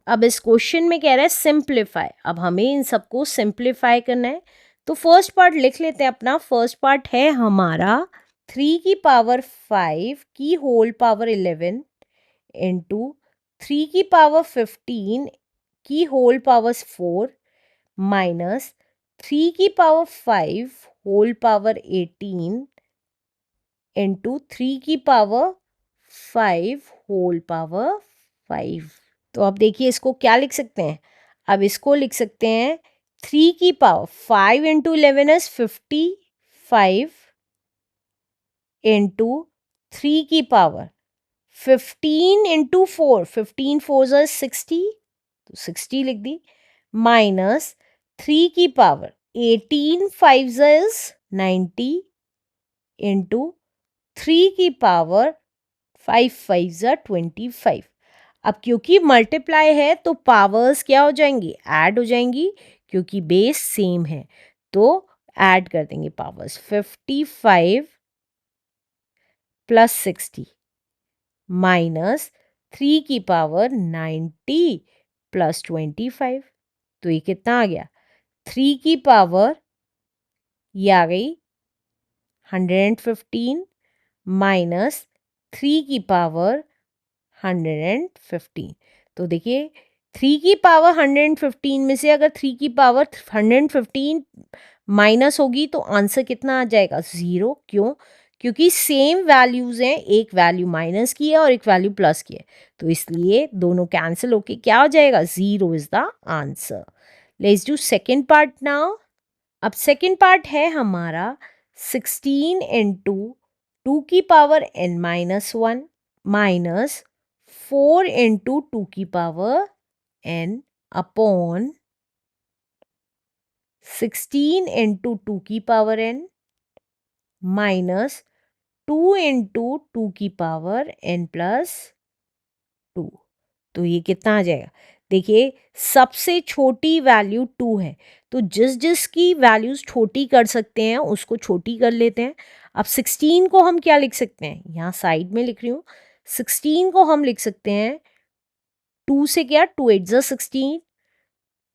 अब इस क्वेश्चन में कह रहा है सिंप्लीफाई, अब हमें इन सबको सिंप्लीफाई करना है। तो फर्स्ट पार्ट लिख लेते हैं अपना। फर्स्ट पार्ट है हमारा 3 की पावर 5 की होल पावर 11 इंटू 3 की पावर 15 की होल पावर 4 माइनस 3 की पावर 5 होल पावर 18 इंटू 3 की पावर 5 होल पावर 5। तो अब देखिए इसको क्या लिख सकते हैं, अब इसको लिख सकते हैं 3 की पावर 5 इंटू 11 इज 55 इंटू 3 की पावर 15 इंटू 4, 15 4 इज 60, तो 60 लिख दी, माइनस 3 की पावर 18 5 इज 90 इंटू 3 की पावर 5 5 इज 25। अब क्योंकि मल्टीप्लाई है तो पावर्स क्या हो जाएंगी, ऐड हो जाएंगी, क्योंकि बेस सेम है तो ऐड कर देंगे पावर्स। 55 प्लस 60 माइनस 3 की पावर 90 प्लस 25, तो ये कितना आ गया, 3 की पावर ये आ गई 115 माइनस 3 की पावर 115। तो देखिए 3 की पावर 115 में से अगर 3 की पावर 115 माइनस होगी तो आंसर कितना आ जाएगा, 0। क्यों, क्योंकि सेम वैल्यूज हैं, एक वैल्यू माइनस की है और एक वैल्यू प्लस की है, तो इसलिए दोनों कैंसिल होके क्या हो जाएगा, 0 is the answer. Let's do second part now. अब सेकेंड पार्ट है हमारा 16 इंटू 2 की पावर n-1 माइनस 4 इंटू 2 की पावर n अपॉन 16 इंटू 2 की पावर n माइनस 2 इंटू 2 की पावर n प्लस 2। तो ये कितना आ जाएगा, देखिए सबसे छोटी वैल्यू 2 है, तो जिस जिस की वैल्यूज छोटी कर सकते हैं उसको छोटी कर लेते हैं। अब 16 को हम क्या लिख सकते हैं, यहाँ साइड में लिख रही हूँ, 16 को हम लिख सकते हैं 2 से क्या, 2 8 ज़ा 16,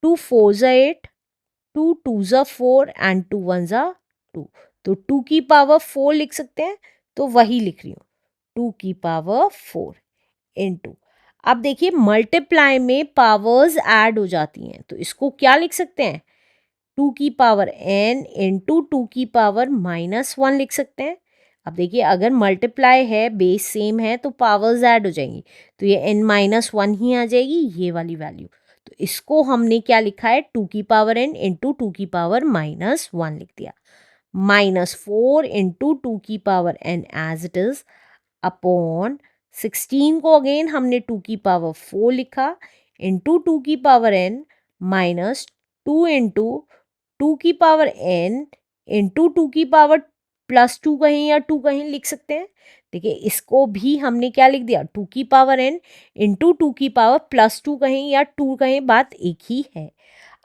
2 4 ज़ा 8, 2 2 ज़ा 4 एंड 2 1 ज़ा 2, तो 2 की पावर 4 लिख सकते हैं, तो वही लिख रही हूँ 2 की पावर 4 इंटू। अब देखिए मल्टीप्लाई में पावर्स ऐड हो जाती हैं, तो इसको क्या लिख सकते हैं, 2 की पावर n इंटू 2 की पावर-1 लिख सकते हैं। अब देखिए अगर मल्टीप्लाई है, बेस सेम है, तो पावर्स ऐड हो जाएंगी, तो ये n-1 ही आ जाएगी, ये वाली वैल्यू। तो इसको हमने क्या लिखा है, 2 की पावर n इंटू 2 की पावर-1 लिख दिया, माइनस 4 इंटू 2 की power n as it is upon 16 को अगेन हमने 2 की पावर 4 लिखा इंटू 2 की पावर n माइनस 2 इंटू 2 की पावर n इंटू 2 की पावर+2 कहीं या 2 कहीं लिख सकते हैं। देखिए इसको भी हमने क्या लिख दिया, 2 की पावर n इंटू 2 की पावर+2 कहीं या 2 कहीं, बात एक ही है।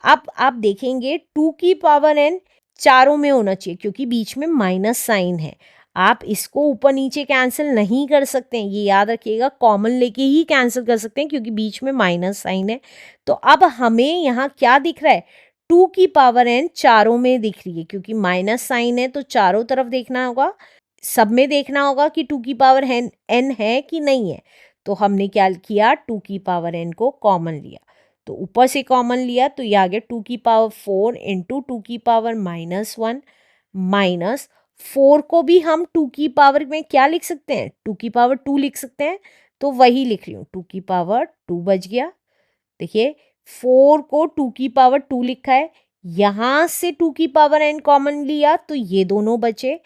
अब आप देखेंगे 2 की पावर n चारों में होना चाहिए क्योंकि बीच में माइनस साइन है, आप इसको ऊपर नीचे कैंसिल नहीं कर सकते हैं, ये याद रखिएगा, कॉमन लेके ही कैंसिल कर सकते हैं क्योंकि बीच में माइनस साइन है। तो अब हमें यहाँ क्या दिख रहा है, 2 की पावर n चारों में दिख रही है, क्योंकि माइनस साइन है तो चारों तरफ देखना होगा, सब में देखना होगा कि 2 की पावर n है कि नहीं है। तो हमने क्या किया, 2 की पावर n को कॉमन लिया, तो ऊपर से कॉमन लिया तो ये आ गया 2 की पावर 4 इंटू 2 की पावर-1 माइनस 4 को भी हम 2 की पावर में क्या लिख सकते हैं, 2 की पावर 2 लिख सकते हैं, तो वही लिख रही हूँ, 2 की पावर 2 बच गया। देखिए 4 को 2 की पावर 2 लिखा है, यहाँ से 2 की पावर n कॉमन लिया तो ये दोनों बचे,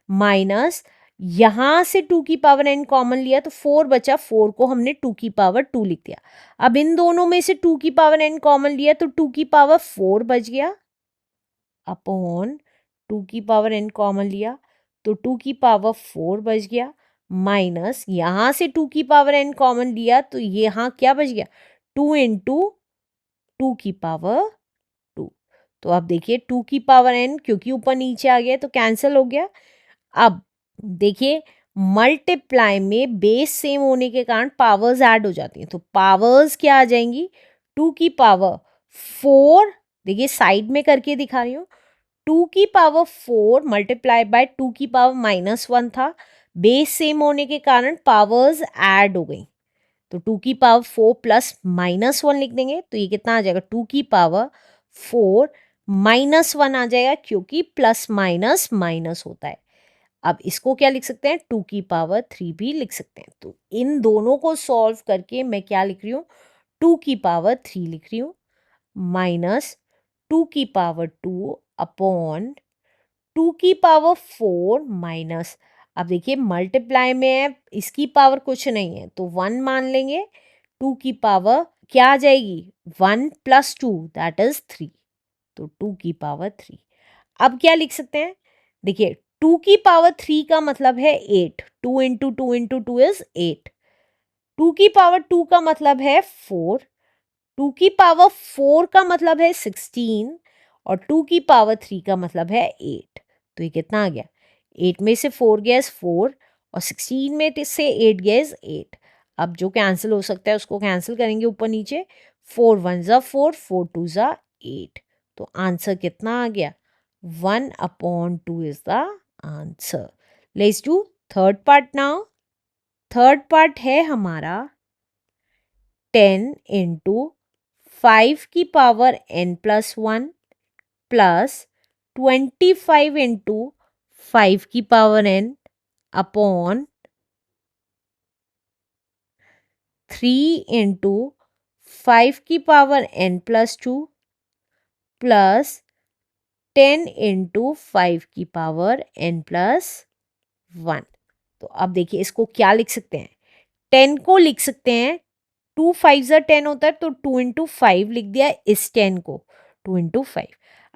माइनस यहाँ से 2 की पावर n कॉमन लिया तो 4 बचा, 4 को हमने 2 की पावर 2 लिख दिया। अब इन दोनों में से 2 की पावर n कॉमन लिया तो 2 की पावर 4 बच गया, अपॉन 2 की पावर n कॉमन लिया तो 2 की पावर 4 बच गया, माइनस यहाँ से 2 की पावर n कॉमन लिया तो यहाँ क्या बच गया, 2 इंटू 2 की पावर 2। तो अब देखिए 2 की पावर n क्योंकि ऊपर नीचे आ गया तो कैंसिल हो गया। अब देखिए मल्टीप्लाई में बेस सेम होने के कारण पावर्स ऐड हो जाती हैं, तो पावर्स क्या आ जाएंगी, 2 की पावर 4, देखिए साइड में करके दिखा रही हूँ, 2 की पावर 4 मल्टीप्लाई बाय 2 की पावर -1 था, बेस सेम होने के कारण पावर्स ऐड हो गई, तो 2 की पावर 4 प्लस -1 लिख देंगे, तो ये कितना आ जाएगा 2 की पावर 4 -1 आ जाएगा, क्योंकि प्लस माइनस माइनस होता है। अब इसको क्या लिख सकते हैं, 2 की पावर 3 भी लिख सकते हैं। तो इन दोनों को सॉल्व करके मैं क्या लिख रही हूँ, 2 की पावर 3 लिख रही हूँ, माइनस 2 की पावर 2 अपॉन 2 की पावर 4 माइनस, अब देखिए मल्टीप्लाई में है, इसकी पावर कुछ नहीं है तो 1 मान लेंगे, 2 की पावर क्या आ जाएगी, 1 प्लस 2 दैट इज 3, तो 2 की पावर 3। अब क्या लिख सकते हैं, देखिए 2 की पावर 3 का मतलब है 8, 2 इंटू 2 इंटू 2 इज 8, 2 की पावर 2 का मतलब है 4, 2 की पावर 4 का मतलब है 16, और 2 की पावर 3 का मतलब है 8, तो ये कितना आ गया, 8 में से 4 गया 4, और 16 में से 8 गया 8। अब जो कैंसिल हो सकता है उसको कैंसिल करेंगे ऊपर नीचे, 4 1 ज़ा 4, 4 2 ज़ा 8, तो आंसर कितना आ गया, 1/2 is the answer. Let's do third part now. Third part है हमारा 10 इंटू 5 की पावर n+1 प्लस 25 इंटू 5 की पावर n अपॉन 3 इंटू 5 की पावर n+2 प्लस 10 इंटू 5 की पावर n+1। तो अब देखिए इसको क्या लिख सकते हैं, 10 को लिख सकते हैं, 2 5 ज़ा 10 होता है, तो 2 इंटू 5 लिख दिया इस 10 को, 2 इंटू 5।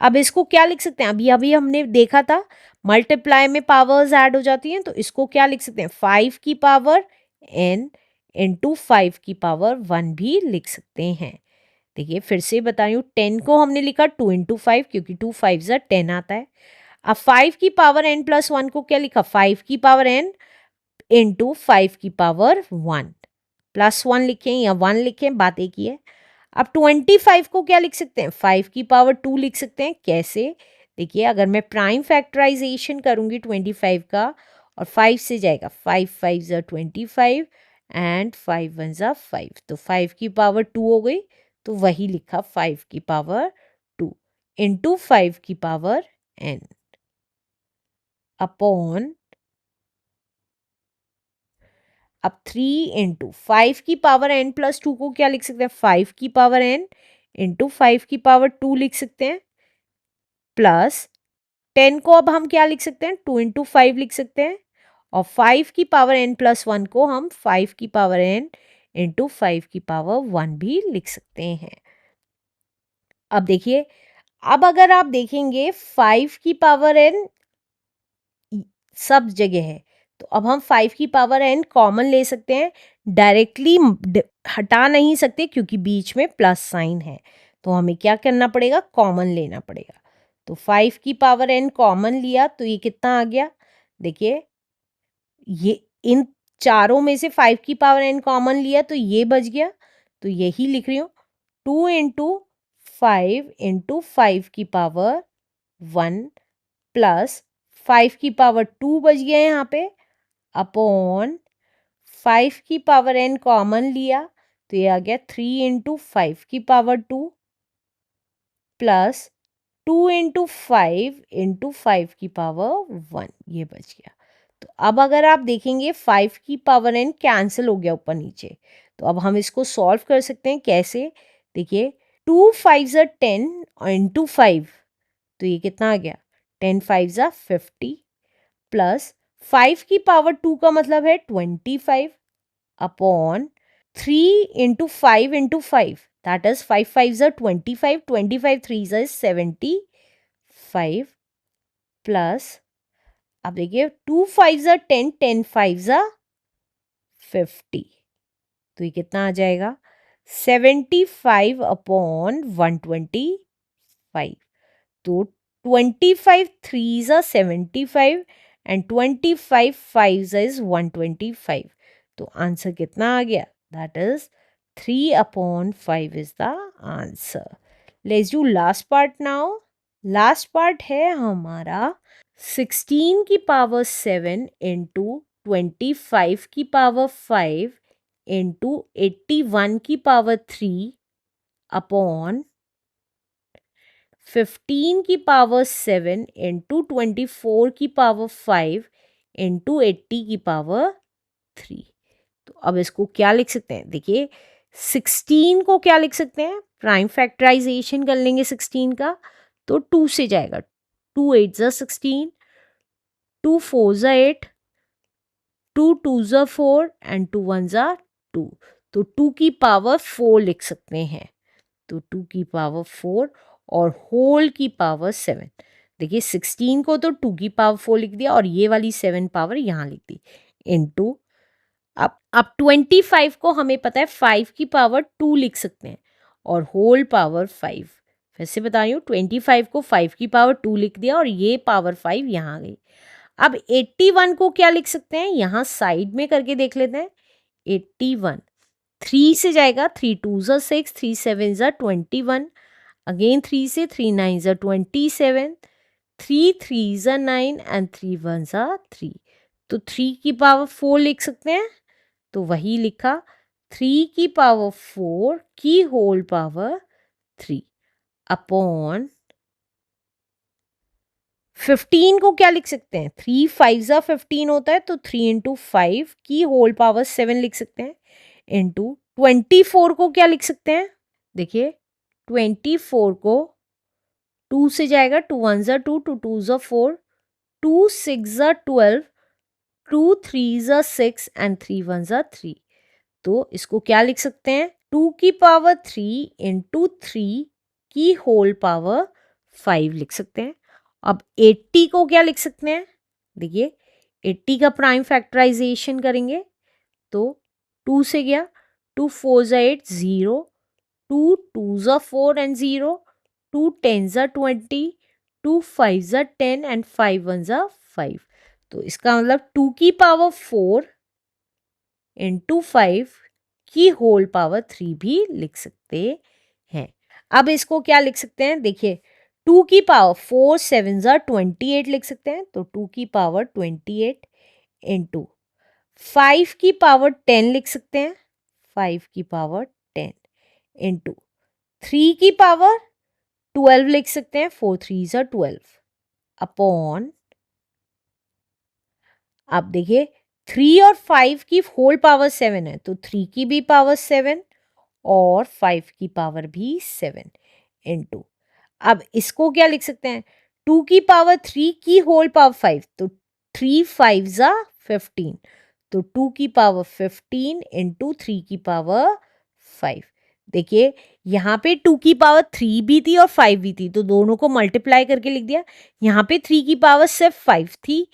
अब इसको क्या लिख सकते हैं, अभी अभी हमने देखा था मल्टीप्लाई में पावर्स ऐड हो जाती हैं, तो इसको क्या लिख सकते हैं, 5 की पावर n इंटू 5 की पावर 1 भी लिख सकते हैं। देखिए फिर से बता रही हूँ, 10 को हमने लिखा 2 इंटू 5, क्योंकि 2 5 ज़ा 10 आता है। अब 5 की पावर n+1 को क्या लिखा, 5 की पावर n इंटू 5 की पावर 1, +1 लिखें या 1 लिखें, बात एक ही है। अब 25 को क्या लिख सकते हैं, 5 की पावर 2 लिख सकते हैं, कैसे, देखिए अगर मैं प्राइम फैक्टराइजेशन करूंगी 25 का, और 5 से जाएगा, 5 5 ज़ा 25 एंड 5 1 ज़ा 5, तो 5 की पावर 2 हो गई, तो वही लिखा 5 की पावर 2 इंटू 5 की पावर n अपॉन, अब 3 इंटू 5 की पावर n+2 को क्या लिख सकते हैं, 5 की पावर n इंटू 5 की पावर 2 लिख सकते हैं, प्लस 10 को अब हम क्या लिख सकते हैं, 2 इंटू 5 लिख सकते हैं, और 5 की पावर n+1 को हम 5 की पावर n इंटू 5 की पावर 1 भी लिख सकते हैं। अब देखिए, अब अगर आप देखेंगे 5 की पावर n सब जगह है, तो अब हम 5 की पावर n कॉमन ले सकते हैं, डायरेक्टली हटा नहीं सकते क्योंकि बीच में प्लस साइन है, तो हमें क्या करना पड़ेगा, कॉमन लेना पड़ेगा। तो 5 की पावर n कॉमन लिया तो ये कितना आ गया, देखिए ये इन चारों में से 5 की पावर n कॉमन लिया तो ये बच गया, तो यही लिख रही हूँ, 2 इंटू 5 इंटू 5 की पावर 1 प्लस 5 की पावर 2 बच गया यहाँ पे, अपॉन 5 की पावर n कॉमन लिया तो ये आ गया 3 इंटू 5 की पावर 2 प्लस 2 इंटू 5 इंटू 5 की पावर 1, ये बच गया। तो अब अगर आप देखेंगे 5 की पावर n कैंसिल हो गया ऊपर नीचे, तो अब हम इसको सॉल्व कर सकते हैं, कैसे, देखिए 2 5 ज़ा 10 इंटू 5, तो ये कितना आ गया, 10 5 ज़ा 50 प्लस 5 की पावर 2 का मतलब है 25 upon 3 into 5 into 5, that is 5 5 ज़ा 25, 25 3 ज़ा 75 प्लस, अब देखिए 2 5 ज़ा 10, 10 5 ज़ा 50, तो ये कितना आ जाएगा, 75 अपॉन 125, तो 25 3 ज़ा 75 एंड 25 5 ज़ा इज 125, तो आंसर कितना आ गया, that is 3/5 is the answer. Let's do last part now. Last part है हमारा 16 की पावर 7 इंटू 25 की पावर 5 इंटू 81 की पावर 3 अपॉन 15 की पावर 7 इंटू 24 की पावर 5 इंटू 80 की पावर 3। तो अब इसको क्या लिख सकते हैं? देखिए 16 को क्या लिख सकते हैं? प्राइम फैक्टराइजेशन कर लेंगे 16 का, तो 2 से जाएगा। 2 8 ज़ा 16, 2 4 ज़ा 8, 2 2 ज़ा 4 एंड 2 1 ज़ा 2। तो 2 की पावर 4 लिख सकते हैं। तो 2 की पावर 4 और होल की पावर 7। देखिए 16 को तो 2 की पावर 4 लिख दिया और ये वाली 7 पावर यहाँ लिख दी इनटू। अब 25 को हमें पता है 5 की पावर 2 लिख सकते हैं और होल पावर 5। फिर से बता रही हूँ 25 को 5 की पावर 2 लिख दिया और ये पावर 5 यहाँ आ गई। अब 81 को क्या लिख सकते हैं? यहाँ साइड में करके देख लेते हैं। 81 3 से जाएगा, 3 2 ज़ा 6, 3 7 ज़ा 21, अगेन 3 से, 3 9 ज़ा 27, 3 3 ज़ा 9 एंड 3 1 ज़ा 3। तो 3 की पावर 4 लिख सकते हैं, तो वही लिखा 3 की पावर 4 की होल पावर 3 अपॉन 15 को क्या लिख सकते हैं? 3 5 ज़ा 15 होता है, तो 3 इंटू 5 की होल पावर 7 लिख सकते हैं इंटू 24 को क्या लिख सकते हैं? देखिए 24 को 2 से जाएगा, 2 1 ज़ा 2, 2 2 ज़ा 4, 2 6 ज़ा 12, 2 3 ज़ा 6 एंड 3 1 ज़ा 3। तो इसको क्या लिख सकते हैं? 2 की पावर 3 इंटू 3 की होल पावर 5 लिख सकते हैं। अब 80 को क्या लिख सकते हैं? देखिए 80 का प्राइम फैक्टराइजेशन करेंगे तो 2 से गया, 2 4 ज़ा 8 0, 2 2 ज़ा 4 एंड 0, 2 10 ज़ा 20, 2 5 ज़ा 10 एंड 5 1 ज़ा 5। तो इसका मतलब 2 की पावर 4 इंटू 5 की होल पावर 3 भी लिख सकते हैं। अब इसको क्या लिख सकते हैं? देखिए 2 की पावर 4 7 ज़ा 28 लिख सकते हैं, तो 2 की पावर 28 इंटू 5 की पावर 10 लिख सकते हैं, 5 की पावर 10 इंटू 3 की पावर 12 लिख सकते हैं, 4 3 ज़ा 12 अपॉन। अब देखिए 3 और 5 की होल पावर 7 है, तो 3 की भी पावर 7 और 5 की पावर भी 7 इंटू। अब इसको क्या लिख सकते हैं? 2 की पावर 3 की होल पावर 5, तो 3 5 ज़ा 15, तो 2 की पावर 15 इंटू 3 की पावर 5। देखिए यहाँ पे 2 की पावर 3 भी थी और 5 भी थी, तो दोनों को मल्टीप्लाई करके लिख दिया। यहाँ पे 3 की पावर सिर्फ 5 थी,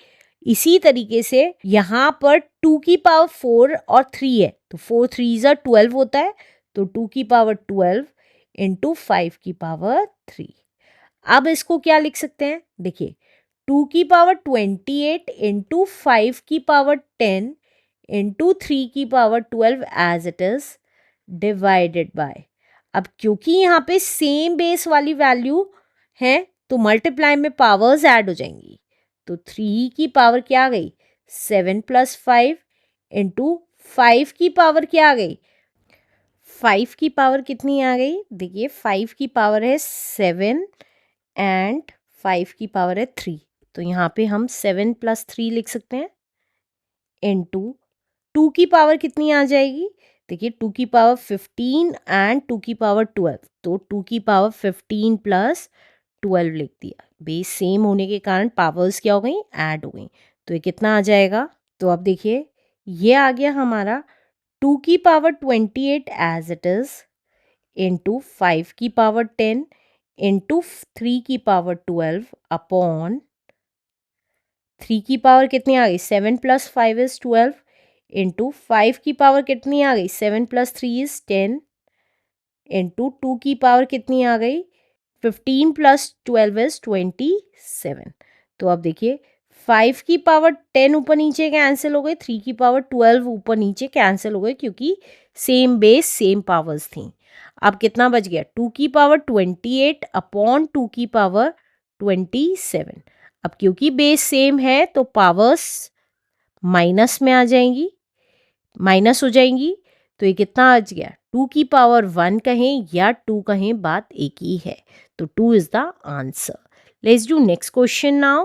इसी तरीके से यहाँ पर 2 की पावर 4 और 3 है, तो 4 3 ज़ा 12 होता है, तो 2 की पावर 12 इंटू 5 की पावर 3। अब इसको क्या लिख सकते हैं? देखिए 2 की पावर 28 इंटू 5 की पावर 10 इंटू 3 की power 12 as it is divided by. अब क्योंकि यहाँ पे सेम बेस वाली वैल्यू है, तो मल्टीप्लाई में पावर्स ऐड हो जाएंगी, तो 3 की पावर क्या आ गई? 7 प्लस 5 इंटू 5 की पावर क्या आ गई? 5 की पावर कितनी आ गई? देखिए 5 की पावर है 7 एंड 5 की पावर है 3, तो यहाँ पे हम 7 प्लस 3 लिख सकते हैं इंटू 2 की पावर कितनी आ जाएगी? देखिए 2 की पावर 15 एंड 2 की पावर 12, तो 2 की पावर 15 प्लस 12 लिख दिया। बेस सेम होने के कारण पावर्स क्या हो गई? ऐड हो गई। तो ये कितना आ जाएगा? तो अब देखिए ये आ गया हमारा 2 की power 28 as it is into 5 की पावर 10 इंटू 3 की पावर 12 अपॉन 3 की पावर कितनी आ गई? 7 प्लस 5 इज 12 इंटू 5 की पावर कितनी आ गई? 7 प्लस 3 इज 10 इंटू 2 की पावर कितनी आ गई? 15 प्लस 12 इज 27। तो अब देखिए 5 की पावर 10 ऊपर नीचे कैंसिल हो गए, 3 की पावर 12 ऊपर नीचे कैंसिल हो गए, क्योंकि सेम बेस सेम पावर्स थी। अब कितना बच गया, 2 की पावर 28 अपॉन 2 की पावर 27। अब क्योंकि बेस सेम है तो पावर्स माइनस में आ जाएंगी, माइनस हो जाएंगी। तो ये कितना बच गया, 2 की पावर 1 कहें या 2 कहें, बात एक ही है। तो 2 is the answer. Let's do next question now.